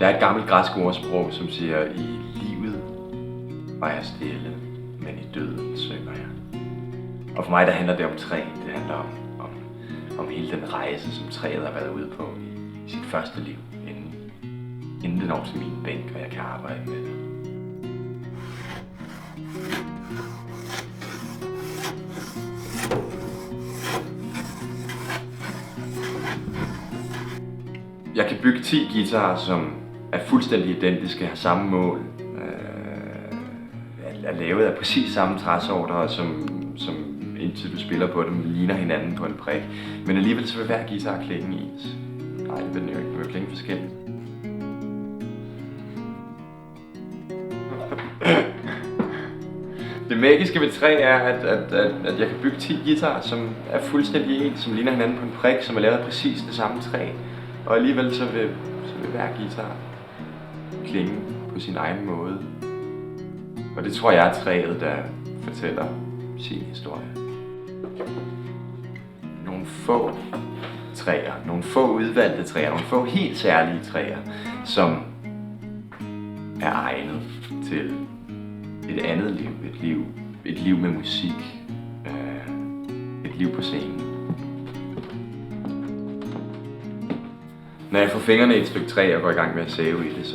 Der er et gammelt græsk ordsprog, som siger, i livet var jeg stille, men i døden synger jeg. Og for mig der handler det om træ. Det handler om hele den rejse, som træet har været ude på i sit første liv, inden det når til min bænk, og jeg kan arbejde med det. Jeg kan bygge 10 guitarer, som er fuldstændig identiske, har samme mål, er lavet af præcis samme træsorter, som indtil du spiller på dem, ligner hinanden på en prik. Men alligevel så vil hver guitar klinge ens. Nej, det vil den jo ikke. Den vil klinge forskelligt. Det magiske ved træ er, at jeg kan bygge 10 guitarer, som er fuldstændig ens, som ligner hinanden på en prik, som er lavet af præcis det samme træ. Og alligevel så vil hver guitar klinge på sin egen måde. Og det tror jeg er træet, der fortæller sin historie. Nogle få træer, nogle få udvalgte træer, nogle få helt særlige træer, som er egnet til et andet liv, et liv med musik, et liv på scenen. Når jeg får fingrene i et stykke træ og går i gang med at save i det,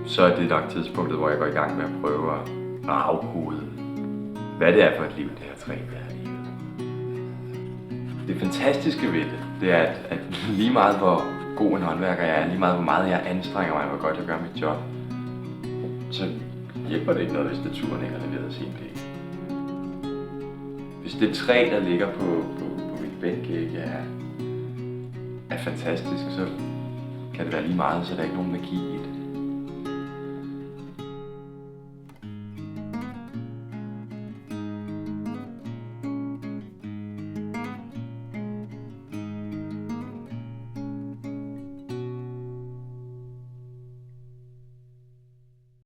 så er det nok tidspunktet, hvor jeg går i gang med at prøve at afkode, hvad det er for et liv, det her træ er i. Det fantastiske ved det er, at lige meget hvor god en håndværker jeg er, lige meget hvor meget jeg anstrenger mig, hvor godt jeg gør mit job, så hjælper det ikke noget, hvis naturen ikke har leveret sin del. Hvis det træ, der ligger på mit bænk, ikke er fantastisk, så kan det være lige meget, så der er ikke nogen magi i